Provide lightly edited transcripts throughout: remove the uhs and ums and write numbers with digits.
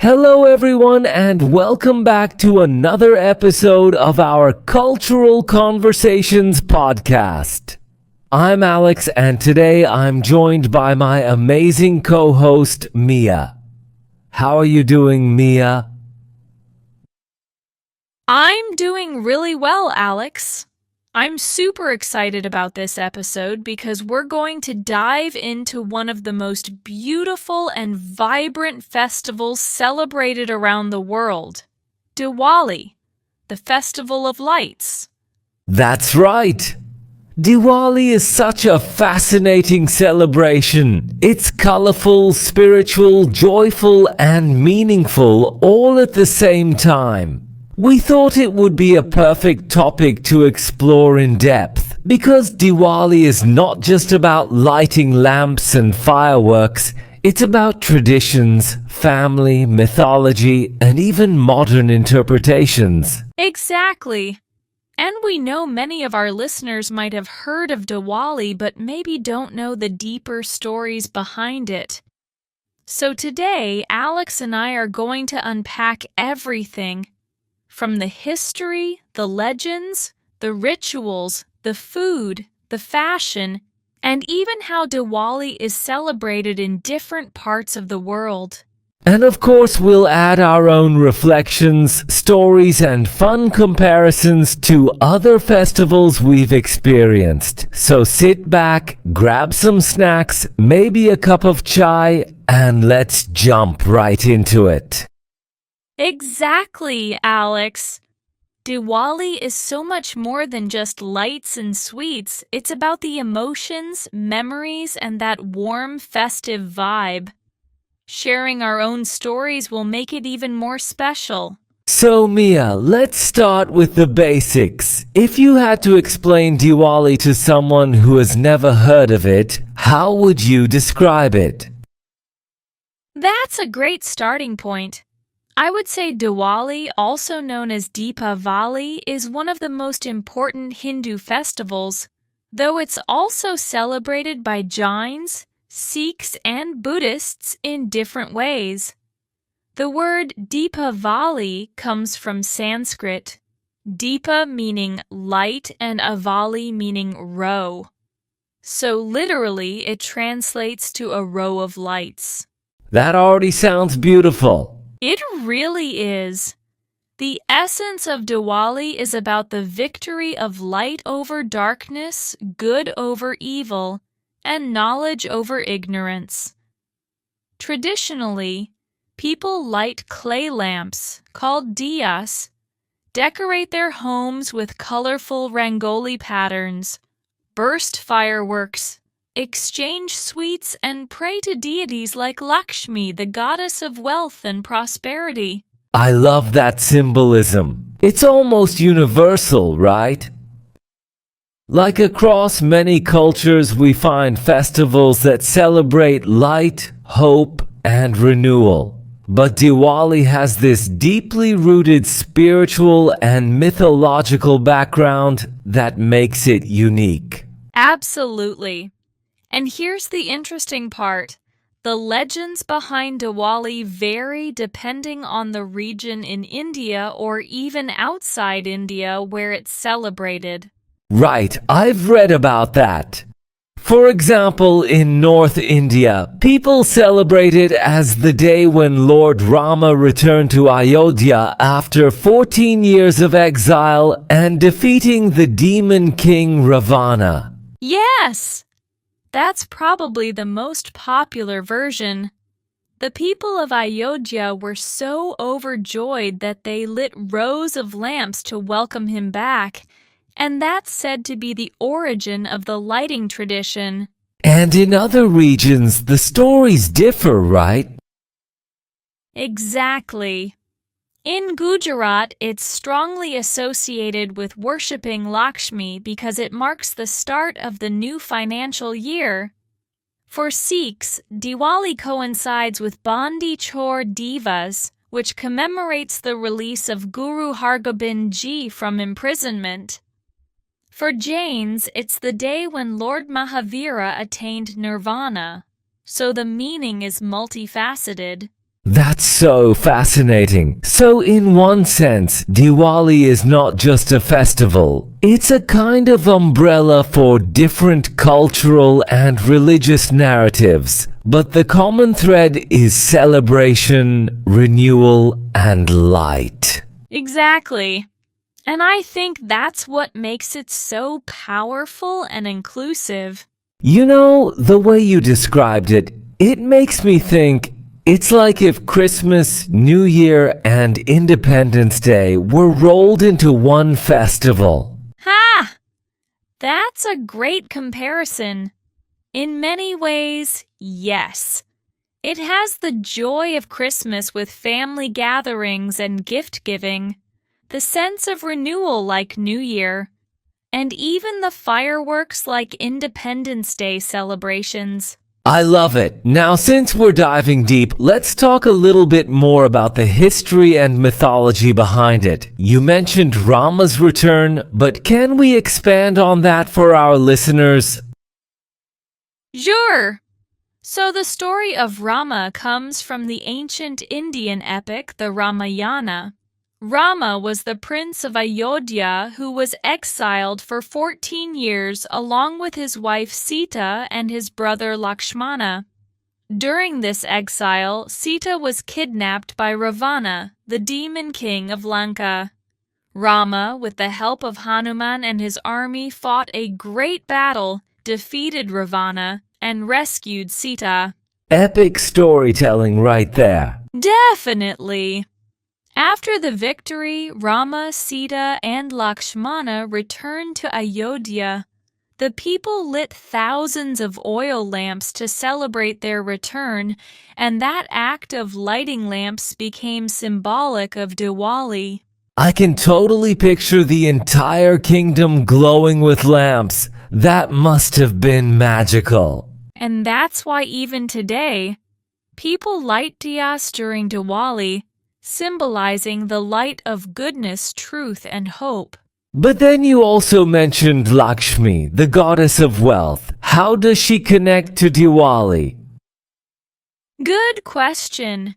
Hello, everyone, and welcome back to another episode of our Cultural Conversations podcast. I'm Alex, and today I'm joined by my amazing co-host, Mia. How are you doing, Mia? I'm doing really well, Alex. I'm super excited about this episode because we're going to dive into one of the most beautiful and vibrant festivals celebrated around the world, Diwali, the Festival of Lights. That's right. Diwali is such a fascinating celebration. It's colorful, spiritual, joyful, and meaningful all at the same time. We thought it would be a perfect topic to explore in depth because Diwali is not just about lighting lamps and fireworks. It's about traditions, family, mythology, and even modern interpretations. Exactly. And we know many of our listeners might have heard of Diwali, but maybe don't know the deeper stories behind it. So today, Alex and I are going to unpack everything from the history, the legends, the rituals, the food, the fashion, and even how Diwali is celebrated in different parts of the world. And of course, we'll add our own reflections, stories, and fun comparisons to other festivals we've experienced. So sit back, grab some snacks, maybe a cup of chai, and let's jump right into it. Exactly, Alex. Diwali is so much more than just lights and sweets. It's about the emotions, memories, and that warm, festive vibe. Sharing our own stories will make it even more special. So Mia, let's start with the basics. If you had to explain Diwali to someone who has never heard of it, how would you describe it? That's a great starting point. I would say Diwali, also known as Deepavali, is one of the most important Hindu festivals, though it's also celebrated by Jains, Sikhs, and Buddhists in different ways. The word Deepavali comes from Sanskrit, Deepa meaning light and Avali meaning row. So literally, it translates to a row of lights. That already sounds beautiful. It really is. The essence of Diwali is about the victory of light over darkness, good over evil, and knowledge over ignorance. Traditionally, people light clay lamps, called diyas, decorate their homes with colorful rangoli patterns, burst fireworks, exchange sweets, and pray to deities like Lakshmi, the goddess of wealth and prosperity. I love that symbolism. It's almost universal, right? Like across many cultures, we find festivals that celebrate light, hope, and renewal. But Diwali has this deeply rooted spiritual and mythological background that makes it unique. Absolutely. And here's the interesting part. The legends behind Diwali vary depending on the region in India or even outside India where it's celebrated. Right, I've read about that. For example, in North India, people celebrate it as the day when Lord Rama returned to Ayodhya after 14 years of exile and defeating the demon king Ravana. Yes! That's probably the most popular version. The people of Ayodhya were so overjoyed that they lit rows of lamps to welcome him back, and that's said to be the origin of the lighting tradition. And in other regions, the stories differ, right? Exactly. In Gujarat, it's strongly associated with worshipping Lakshmi because it marks the start of the new financial year. For Sikhs, Diwali coincides with Bandi Chhor Divas, which commemorates the release of Guru Hargobind Ji from imprisonment. For Jains, it's the day when Lord Mahavira attained nirvana, so the meaning is multifaceted. That's so fascinating. So in one sense, Diwali is not just a festival. It's a kind of umbrella for different cultural and religious narratives. But the common thread is celebration, renewal, and light. Exactly. And I think that's what makes it so powerful and inclusive. You know, the way you described it, it makes me think it's like if Christmas, New Year, and Independence Day were rolled into one festival. Ha! That's a great comparison. In many ways, yes. It has the joy of Christmas with family gatherings and gift giving, the sense of renewal like New Year, and even the fireworks like Independence Day celebrations. I love it. Now, since we're diving deep, let's talk a little bit more about the history and mythology behind it. You mentioned Rama's return, but can we expand on that for our listeners? Sure. So the story of Rama comes from the ancient Indian epic, the Ramayana. Rama was the prince of Ayodhya who was exiled for 14 years along with his wife Sita and his brother Lakshmana. During this exile, Sita was kidnapped by Ravana, the demon king of Lanka. Rama, with the help of Hanuman and his army, fought a great battle, defeated Ravana, and rescued Sita. Epic storytelling right there. Definitely. After the victory, Rama, Sita, and Lakshmana returned to Ayodhya. The people lit thousands of oil lamps to celebrate their return, and that act of lighting lamps became symbolic of Diwali. I can totally picture the entire kingdom glowing with lamps. That must have been magical. And that's why even today, people light diyas during Diwali, symbolizing the light of goodness, truth, and hope. But then you also mentioned Lakshmi, the goddess of wealth. How does she connect to Diwali? Good question.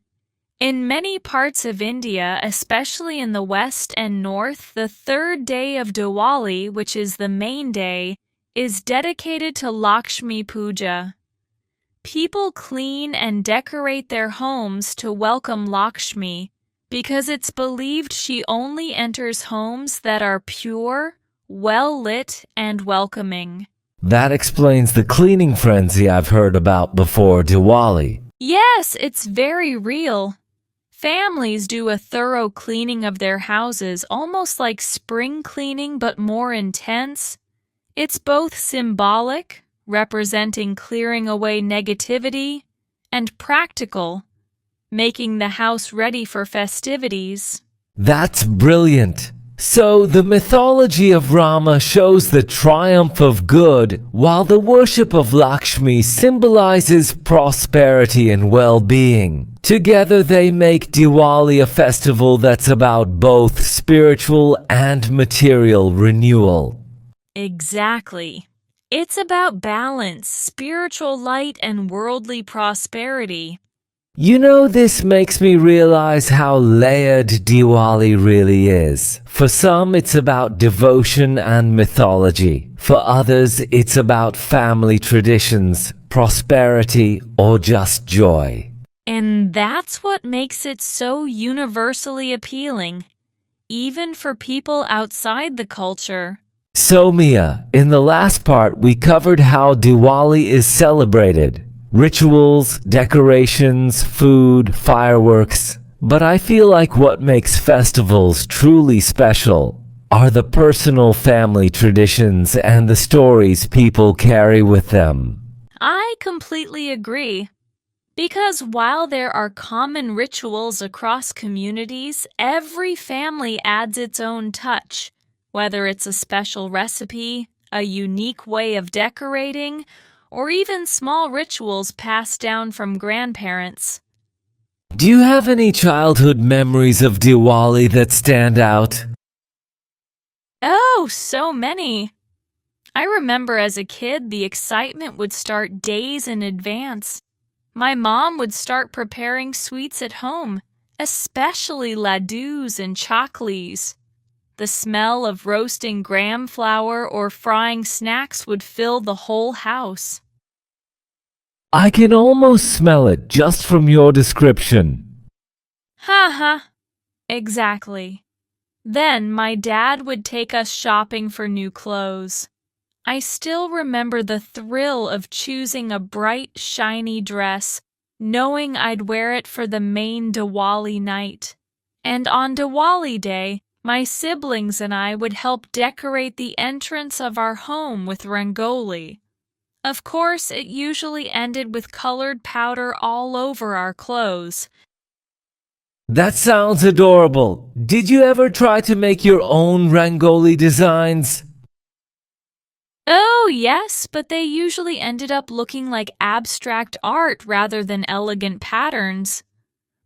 In many parts of India, especially in the west and north, the third day of Diwali, which is the main day, is dedicated to Lakshmi Puja. People clean and decorate their homes to welcome Lakshmi because it's believed she only enters homes that are pure, well-lit, and welcoming. That explains the cleaning frenzy I've heard about before Diwali. Yes, it's very real. Families do a thorough cleaning of their houses, almost like spring cleaning but more intense. It's both symbolic, representing clearing away negativity, and practical, making the house ready for festivities. That's brilliant. So the mythology of Rama shows the triumph of good, while the worship of Lakshmi symbolizes prosperity and well-being. Together they make Diwali a festival that's about both spiritual and material renewal. Exactly. It's about balance, spiritual light, and worldly prosperity. You know, this makes me realize how layered Diwali really is. For some, it's about devotion and mythology. For others, it's about family traditions, prosperity, or just joy. And that's what makes it so universally appealing, even for people outside the culture. So Mia, in the last part, we covered how Diwali is celebrated. Rituals, decorations, food, fireworks. But I feel like what makes festivals truly special are the personal family traditions and the stories people carry with them. I completely agree. Because while there are common rituals across communities, every family adds its own touch, whether it's a special recipe, a unique way of decorating, or even small rituals passed down from grandparents. Do you have any childhood memories of Diwali that stand out? Oh, so many. I remember as a kid the excitement would start days in advance. My mom would start preparing sweets at home, especially ladoos and chaklis. The smell of roasting gram flour or frying snacks would fill the whole house. I can almost smell it just from your description. Ha. Exactly. Then my dad would take us shopping for new clothes. I still remember the thrill of choosing a bright, shiny dress, knowing I'd wear it for the main Diwali night. And on Diwali Day, my siblings and I would help decorate the entrance of our home with rangoli. Of course, it usually ended with colored powder all over our clothes. That sounds adorable. Did you ever try to make your own rangoli designs? Oh, yes, but they usually ended up looking like abstract art rather than elegant patterns.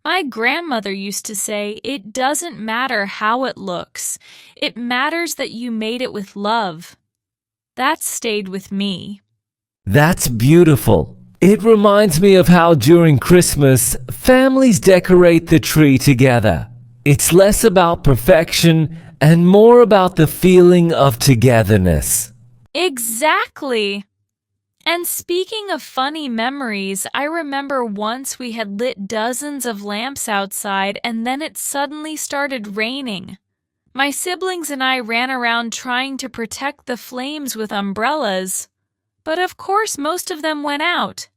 My grandmother used to say, it doesn't matter how it looks. It matters that you made it with love. That stayed with me. That's beautiful. It reminds me of how during Christmas, families decorate the tree together. It's less about perfection and more about the feeling of togetherness. Exactly. And speaking of funny memories, I remember once we had lit dozens of lamps outside and then it suddenly started raining. My siblings and I ran around trying to protect the flames with umbrellas, but of course most of them went out.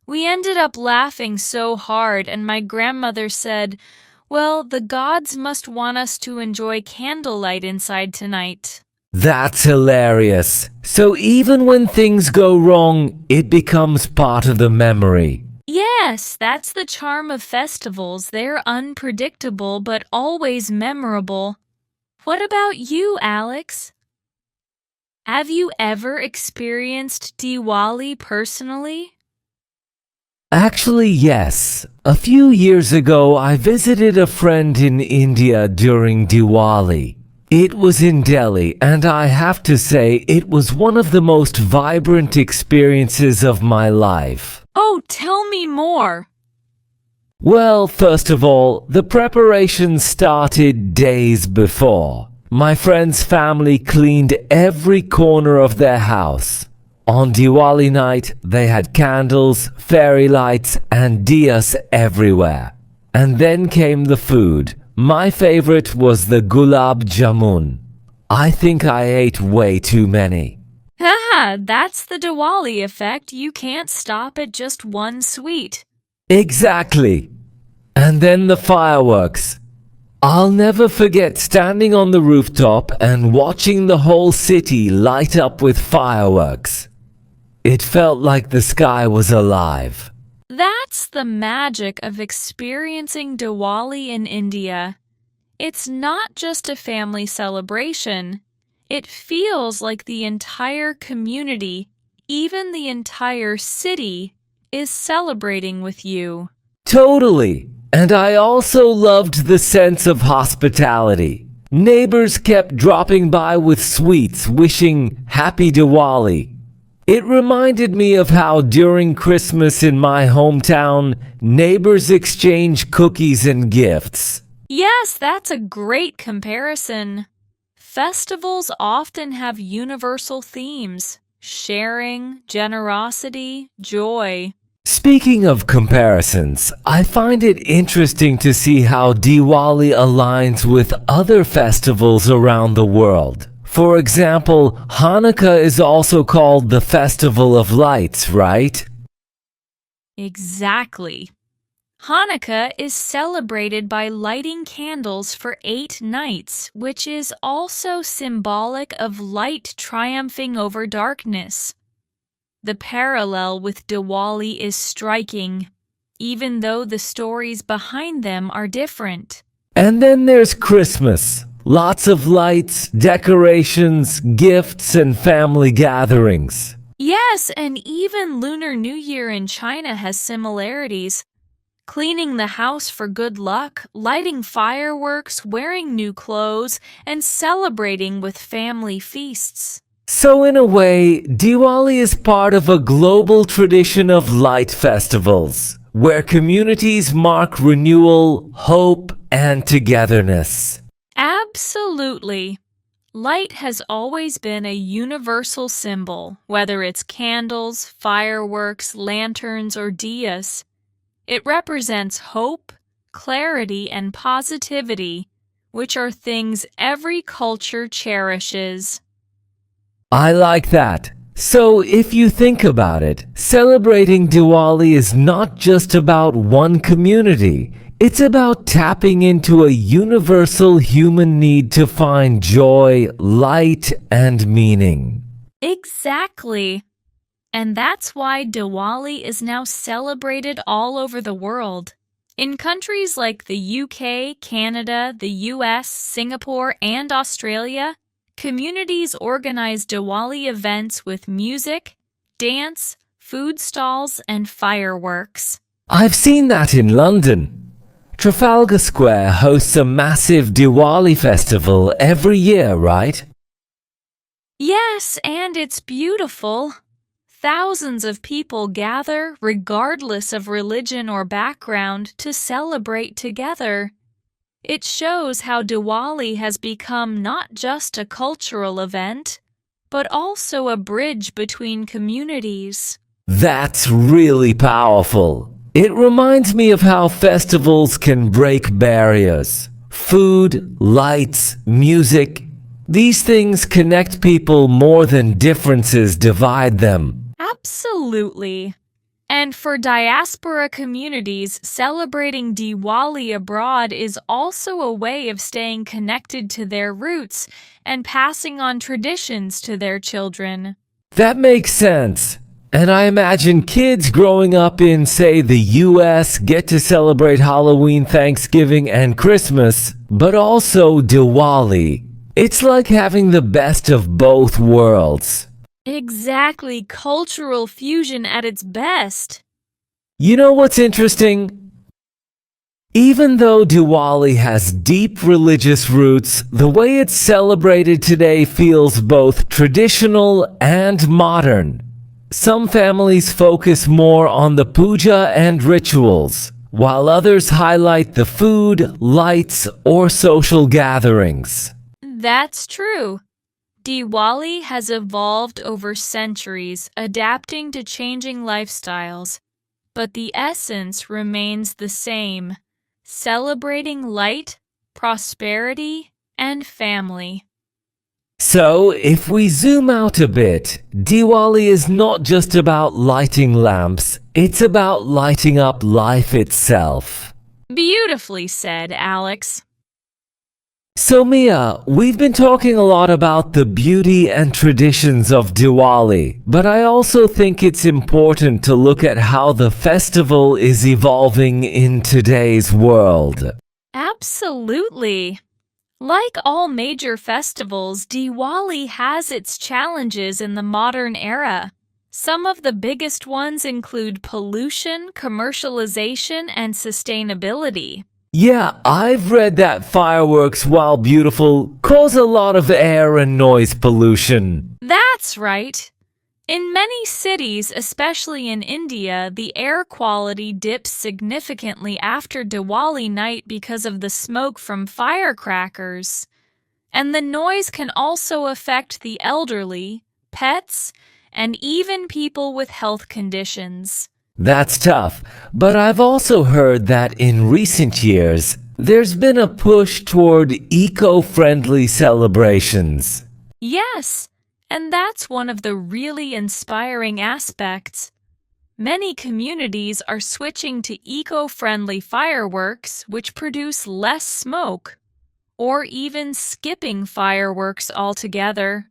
We ended up laughing so hard and my grandmother said, "Well, the gods must want us to enjoy candlelight inside tonight." That's hilarious. So even when things go wrong, it becomes part of the memory. Yes, that's the charm of festivals. They're unpredictable but always memorable. What about you, Alex? Have you ever experienced Diwali personally? Actually, yes. A few years ago, I visited a friend in India during Diwali. It was in Delhi, and I have to say it was one of the most vibrant experiences of my life. Oh, tell me more. Well, first of all, the preparations started days before. My friend's family cleaned every corner of their house. On Diwali night, they had candles, fairy lights, and diyas everywhere. And then came the food. My favorite was the gulab jamun. I think I ate way too many. Haha, that's the Diwali effect. You can't stop at just one sweet. Exactly. And then the fireworks. I'll never forget standing on the rooftop and watching the whole city light up with fireworks. It felt like the sky was alive. That's the magic of experiencing Diwali in India. It's not just a family celebration. It feels like the entire community, even the entire city, is celebrating with you. Totally. And I also loved the sense of hospitality. Neighbors kept dropping by with sweets, wishing Happy Diwali. It reminded me of how during Christmas in my hometown, neighbors exchange cookies and gifts. Yes, that's a great comparison. Festivals often have universal themes: sharing, generosity, joy. Speaking of comparisons, I find it interesting to see how Diwali aligns with other festivals around the world. For example, Hanukkah is also called the Festival of Lights, right? Exactly. Hanukkah is celebrated by lighting candles for 8 nights, which is also symbolic of light triumphing over darkness. The parallel with Diwali is striking, even though the stories behind them are different. And then there's Christmas. Lots of lights, decorations, gifts, and family gatherings. Yes, and even Lunar New Year in China has similarities. Cleaning the house for good luck, lighting fireworks, wearing new clothes, and celebrating with family feasts. So in a way, Diwali is part of a global tradition of light festivals, where communities mark renewal, hope, and togetherness. Absolutely. Light has always been a universal symbol, whether it's candles, fireworks, lanterns, or diyas. It represents hope, clarity, and positivity, which are things every culture cherishes. I like that. So, if you think about it, celebrating Diwali is not just about one community. It's about tapping into a universal human need to find joy, light, and meaning. Exactly. And that's why Diwali is now celebrated all over the world. In countries like the UK, Canada, the US, Singapore, and Australia, communities organize Diwali events with music, dance, food stalls, and fireworks. I've seen that in London. Trafalgar Square hosts a massive Diwali festival every year, right? Yes, and it's beautiful. Thousands of people gather, regardless of religion or background, to celebrate together. It shows how Diwali has become not just a cultural event, but also a bridge between communities. That's really powerful. It reminds me of how festivals can break barriers. Food, lights, music, these things connect people more than differences divide them. Absolutely. And for diaspora communities, celebrating Diwali abroad is also a way of staying connected to their roots and passing on traditions to their children. That makes sense. And I imagine kids growing up in, say, the US get to celebrate Halloween, Thanksgiving, and Christmas, but also Diwali. It's like having the best of both worlds. Exactly, cultural fusion at its best. You know what's interesting? Even though Diwali has deep religious roots, the way it's celebrated today feels both traditional and modern. Some families focus more on the puja and rituals, while others highlight the food, lights, or social gatherings. That's true. Diwali has evolved over centuries, adapting to changing lifestyles, but the essence remains the same, celebrating light, prosperity, and family. So, if we zoom out a bit, Diwali is not just about lighting lamps, it's about lighting up life itself. Beautifully said, Alex. So Mia, we've been talking a lot about the beauty and traditions of Diwali, but I also think it's important to look at how the festival is evolving in today's world. Absolutely. Like all major festivals, Diwali has its challenges in the modern era. Some of the biggest ones include pollution, commercialization, and sustainability. Yeah, I've read that fireworks, while beautiful, cause a lot of air and noise pollution. That's right. In many cities, especially in India, the air quality dips significantly after Diwali night because of the smoke from firecrackers. And the noise can also affect the elderly, pets, and even people with health conditions. That's tough, but I've also heard that in recent years, there's been a push toward eco-friendly celebrations. Yes, and that's one of the really inspiring aspects. Many communities are switching to eco-friendly fireworks, which produce less smoke, or even skipping fireworks altogether.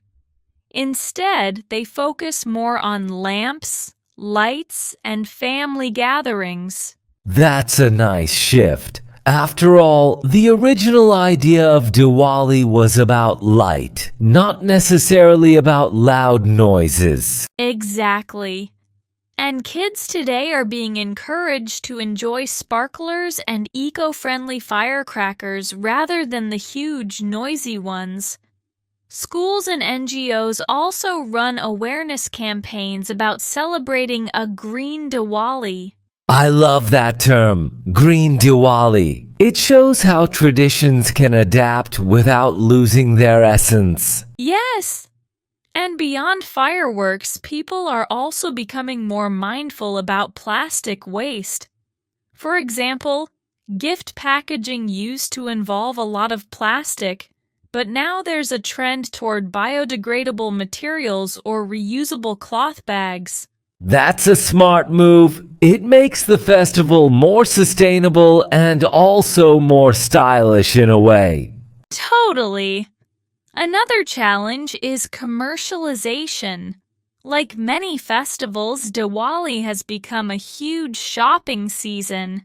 Instead, they focus more on lamps, lights, and family gatherings. That's a nice shift. After all, the original idea of Diwali was about light, not necessarily about loud noises. Exactly. And kids today are being encouraged to enjoy sparklers and eco-friendly firecrackers rather than the huge, noisy ones. Schools and NGOs also run awareness campaigns about celebrating a green Diwali. I love that term, Green Diwali. It shows how traditions can adapt without losing their essence. Yes! And beyond fireworks, people are also becoming more mindful about plastic waste. For example, gift packaging used to involve a lot of plastic, but now there's a trend toward biodegradable materials or reusable cloth bags. That's a smart move. It makes the festival more sustainable and also more stylish in a way. Totally. Another challenge is commercialization. Like many festivals, Diwali has become a huge shopping season.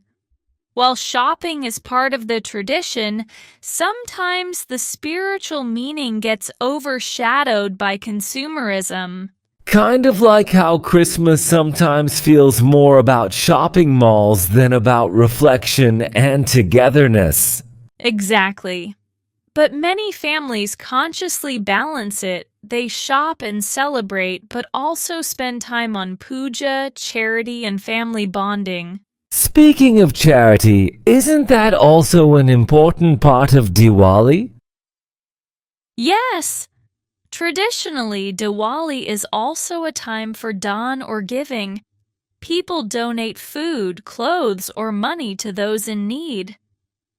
While shopping is part of the tradition, sometimes the spiritual meaning gets overshadowed by consumerism. Kind of like how Christmas sometimes feels more about shopping malls than about reflection and togetherness. Exactly. But many families consciously balance it. They shop and celebrate, but also spend time on puja, charity, and family bonding. Speaking of charity, isn't that also an important part of Diwali? Yes! Traditionally, Diwali is also a time for dawn or giving. People donate food, clothes, or money to those in need.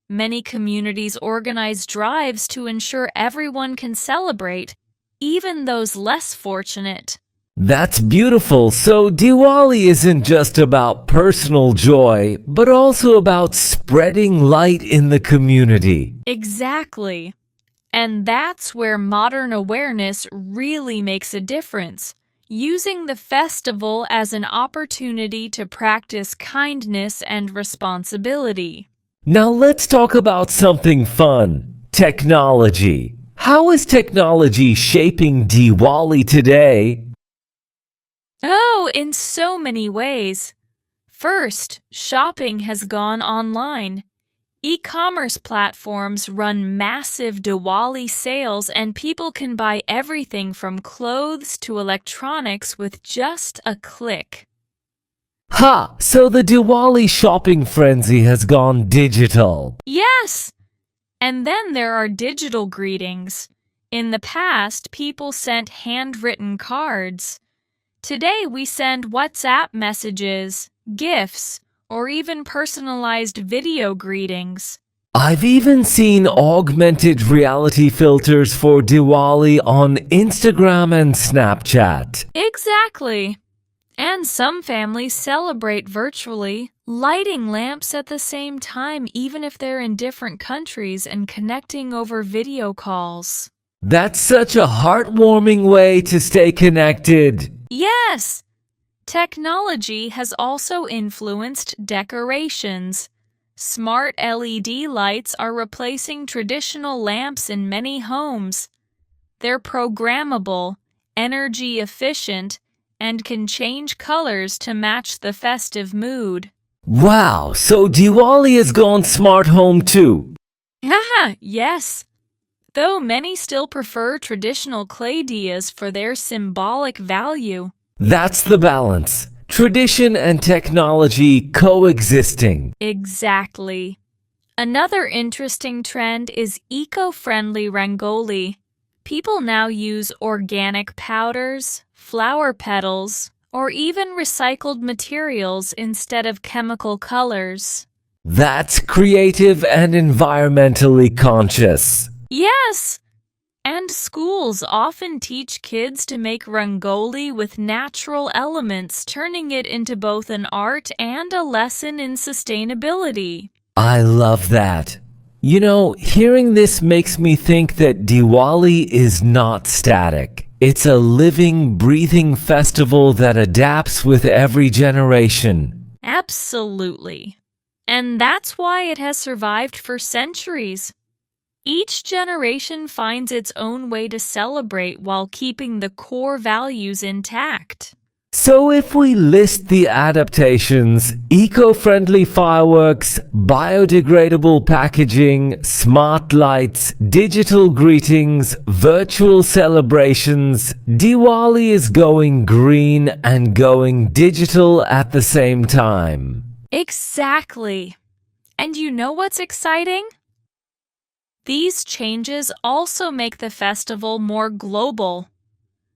Many communities organize drives to ensure everyone can celebrate, even those less fortunate. That's beautiful. So Diwali isn't just about personal joy, but also about spreading light in the community. Exactly. And that's where modern awareness really makes a difference, using the festival as an opportunity to practice kindness and responsibility. Now let's talk about something fun. Technology. How is technology shaping Diwali today? Oh, in so many ways. First, shopping has gone online. E-commerce platforms run massive Diwali sales and people can buy everything from clothes to electronics with just a click. Ha! So the Diwali shopping frenzy has gone digital. Yes! And then there are digital greetings. In the past, people sent handwritten cards. Today we send WhatsApp messages, gifts, or even personalized video greetings. I've even seen augmented reality filters for Diwali on Instagram and Snapchat. Exactly. And some families celebrate virtually, lighting lamps at the same time even if they're in different countries and connecting over video calls. That's such a heartwarming way to stay connected. Yes! Technology has also influenced decorations. Smart LED lights are replacing traditional lamps in many homes. They're programmable, energy efficient, and can change colors to match the festive mood. Wow, so Diwali has gone smart home too. Haha, yes. Though many still prefer traditional clay diyas for their symbolic value. That's the balance. Tradition and technology coexisting. Exactly. Another interesting trend is eco-friendly rangoli. People now use organic powders, flower petals, or even recycled materials instead of chemical colors. That's creative and environmentally conscious. Yes! And schools often teach kids to make rangoli with natural elements, turning it into both an art and a lesson in sustainability. I love that. You know, hearing this makes me think that Diwali is not static. It's a living, breathing festival that adapts with every generation. Absolutely. And that's why it has survived for centuries. Each generation finds its own way to celebrate while keeping the core values intact. So if we list the adaptations, eco-friendly fireworks, biodegradable packaging, smart lights, digital greetings, virtual celebrations, Diwali is going green and going digital at the same time. Exactly. And you know what's exciting? These changes also make the festival more global.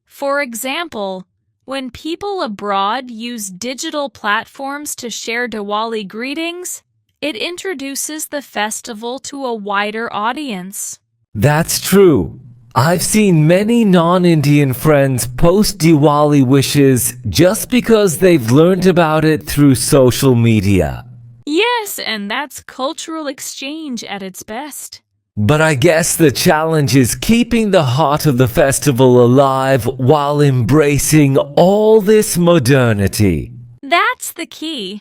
For example, when people abroad use digital platforms to share Diwali greetings, it introduces the festival to a wider audience. That's true. I've seen many non-Indian friends post Diwali wishes just because they've learned about it through social media. Yes, and that's cultural exchange at its best. But I guess the challenge is keeping the heart of the festival alive while embracing all this modernity. That's the key.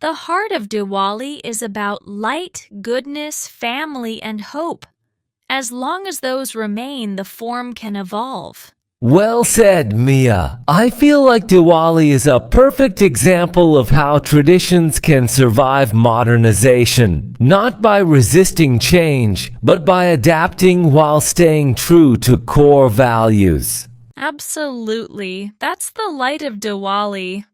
The heart of Diwali is about light, goodness, family, and hope. As long as those remain, the form can evolve. Well said, Mia. I feel like Diwali is a perfect example of how traditions can survive modernization, not by resisting change, but by adapting while staying true to core values. Absolutely. That's the light of Diwali.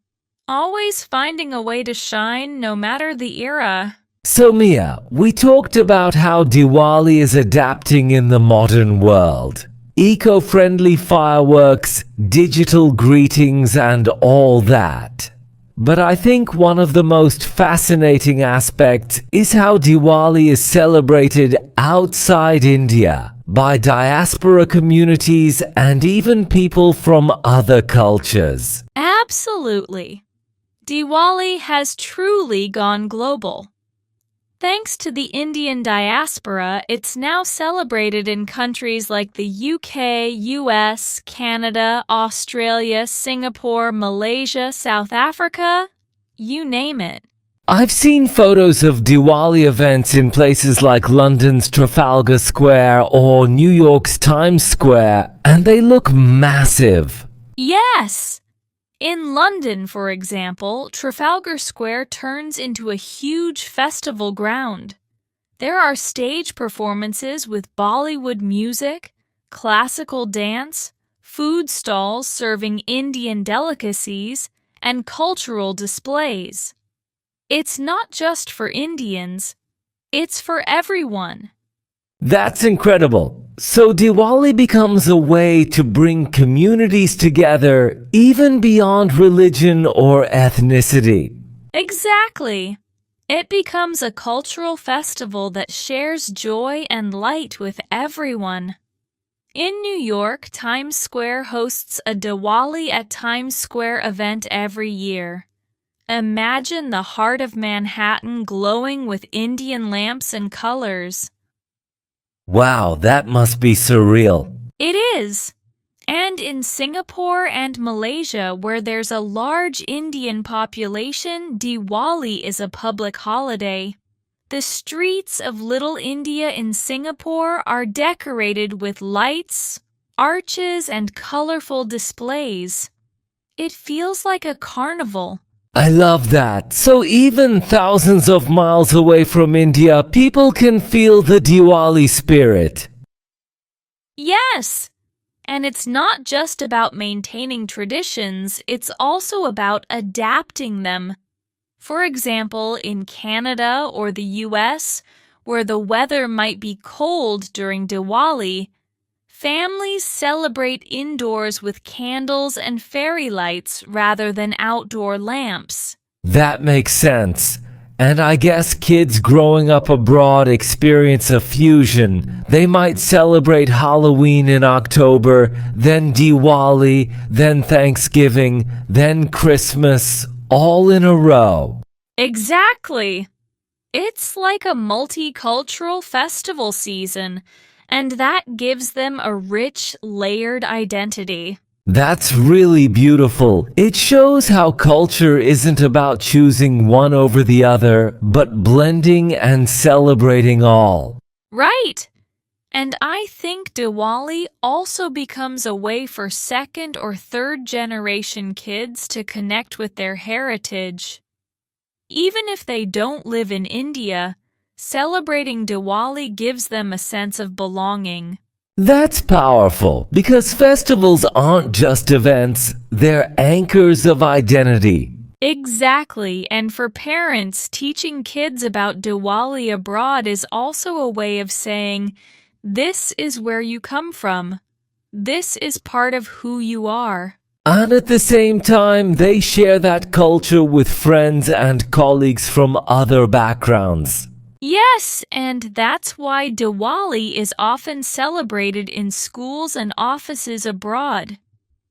Always finding a way to shine no matter the era. So Mia, we talked about how Diwali is adapting in the modern world. Eco-friendly fireworks, digital greetings, and all that. But I think one of the most fascinating aspects is how Diwali is celebrated outside India by diaspora communities and even people from other cultures. Absolutely. Diwali has truly gone global. Thanks to the Indian diaspora, it's now celebrated in countries like the UK, US, Canada, Australia, Singapore, Malaysia, South Africa, you name it. I've seen photos of Diwali events in places like London's Trafalgar Square or New York's Times Square, and they look massive. Yes! In London, for example, Trafalgar Square turns into a huge festival ground. There are stage performances with Bollywood music, classical dance, food stalls serving Indian delicacies, and cultural displays. It's not just for Indians, it's for everyone. That's incredible. So Diwali becomes a way to bring communities together even beyond religion or ethnicity. Exactly. It becomes a cultural festival that shares joy and light with everyone. In New York, Times Square hosts a Diwali at Times Square event every year. Imagine the heart of Manhattan glowing with Indian lamps and colors. Wow, that must be surreal. It is. And in Singapore and Malaysia, where there's a large Indian population, Diwali is a public holiday. The streets of Little India in Singapore are decorated with lights, arches, and colorful displays. It feels like a carnival. I love that. So even thousands of miles away from India, people can feel the Diwali spirit. Yes! And it's not just about maintaining traditions, it's also about adapting them. For example, in Canada or the US, where the weather might be cold during Diwali, families celebrate indoors with candles and fairy lights rather than outdoor lamps. That makes sense. And I guess kids growing up abroad experience a fusion. They might celebrate Halloween in October, then Diwali, then Thanksgiving, then Christmas, all in a row. Exactly. It's like a multicultural festival season, and that gives them a rich, layered identity. That's really beautiful. It shows how culture isn't about choosing one over the other, but blending and celebrating all. Right. And I think Diwali also becomes a way for second or third generation kids to connect with their heritage. Even if they don't live in India, celebrating Diwali gives them a sense of belonging. That's powerful because festivals aren't just events, they're anchors of identity. Exactly, and for parents, teaching kids about Diwali abroad is also a way of saying, this is where you come from. This is part of who you are. And at the same time, they share that culture with friends and colleagues from other backgrounds. Yes, and that's why Diwali is often celebrated in schools and offices abroad.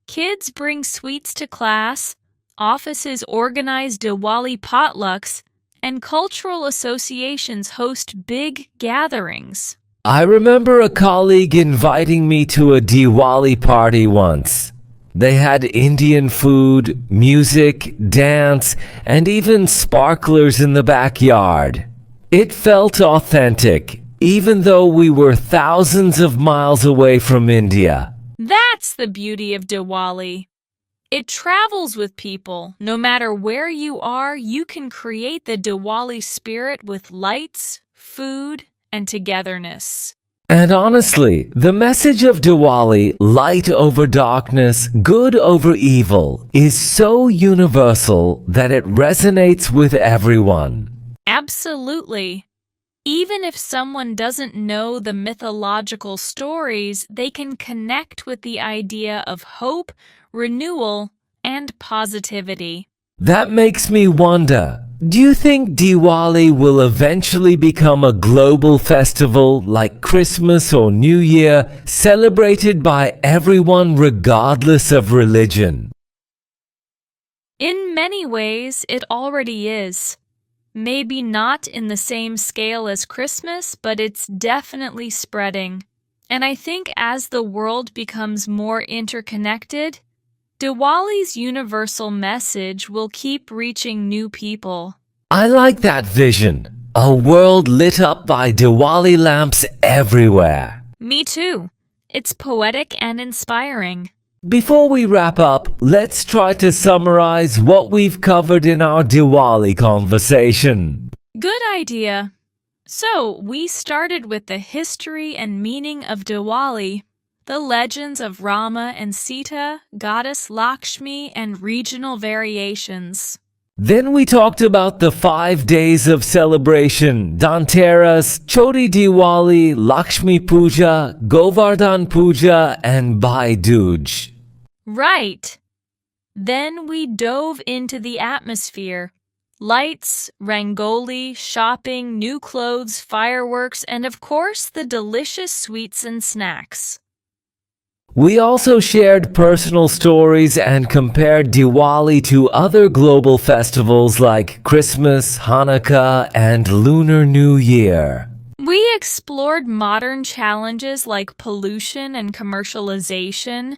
Kids bring sweets to class, offices organize Diwali potlucks, and cultural associations host big gatherings. I remember a colleague inviting me to a Diwali party once. They had Indian food, music, dance, and even sparklers in the backyard. It felt authentic, even though we were thousands of miles away from India. That's the beauty of Diwali. It travels with people. No matter where you are, you can create the Diwali spirit with lights, food, and togetherness. And honestly, the message of Diwali, light over darkness, good over evil, is so universal that it resonates with everyone. Absolutely. Even if someone doesn't know the mythological stories, they can connect with the idea of hope, renewal, and positivity. That makes me wonder, do you think Diwali will eventually become a global festival like Christmas or New Year, celebrated by everyone regardless of religion? In many ways, it already is. Maybe not in the same scale as Christmas, but it's definitely spreading. And I think as the world becomes more interconnected, Diwali's universal message will keep reaching new people. I like that vision. A world lit up by Diwali lamps everywhere. Me too. It's poetic and inspiring. Before we wrap up, let's try to summarize what we've covered in our Diwali conversation. Good idea. So, we started with the history and meaning of Diwali, the legends of Rama and Sita, goddess Lakshmi, and regional variations. Then we talked about the 5 days of celebration: Dhanteras, Choti Diwali, Lakshmi Puja, Govardhan Puja, and Bhai Dooj. Right. Then we dove into the atmosphere. Lights, rangoli, shopping, new clothes, fireworks, and of course the delicious sweets and snacks. We also shared personal stories and compared Diwali to other global festivals like Christmas, Hanukkah, and Lunar New Year. We explored modern challenges like pollution and commercialization,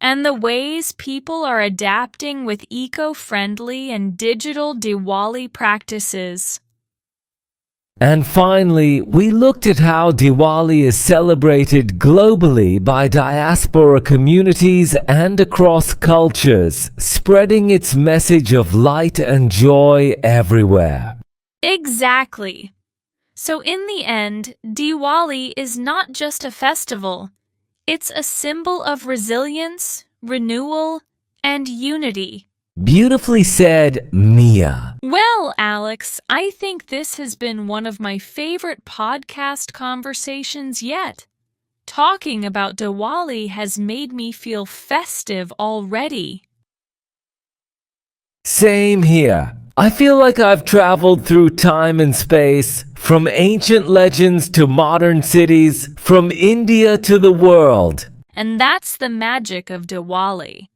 and the ways people are adapting with eco-friendly and digital Diwali practices. And finally, we looked at how Diwali is celebrated globally by diaspora communities and across cultures, spreading its message of light and joy everywhere. Exactly. So in the end, Diwali is not just a festival. It's a symbol of resilience, renewal, and unity. Beautifully said, Mia. Well, Alex, I think this has been one of my favorite podcast conversations yet. Talking about Diwali has made me feel festive already. Same here. I feel like I've traveled through time and space, from ancient legends to modern cities, from India to the world. And that's the magic of Diwali.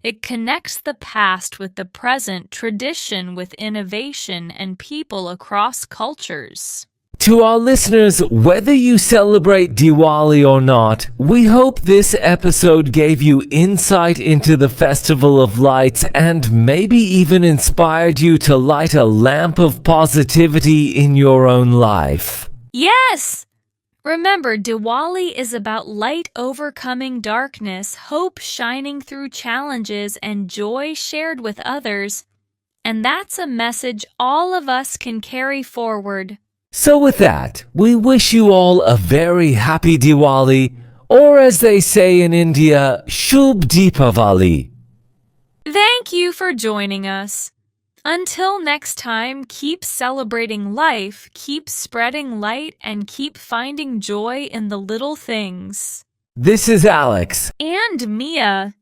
It connects the past with the present, tradition with innovation, and people across cultures. To our listeners, whether you celebrate Diwali or not, we hope this episode gave you insight into the Festival of Lights and maybe even inspired you to light a lamp of positivity in your own life. Yes! Remember, Diwali is about light overcoming darkness, hope shining through challenges, and joy shared with others. And that's a message all of us can carry forward. So with that, we wish you all a very happy Diwali, or as they say in India, Shubh Deepavali. Thank you for joining us. Until next time, keep celebrating life, keep spreading light, and keep finding joy in the little things. This is Alex. And Mia.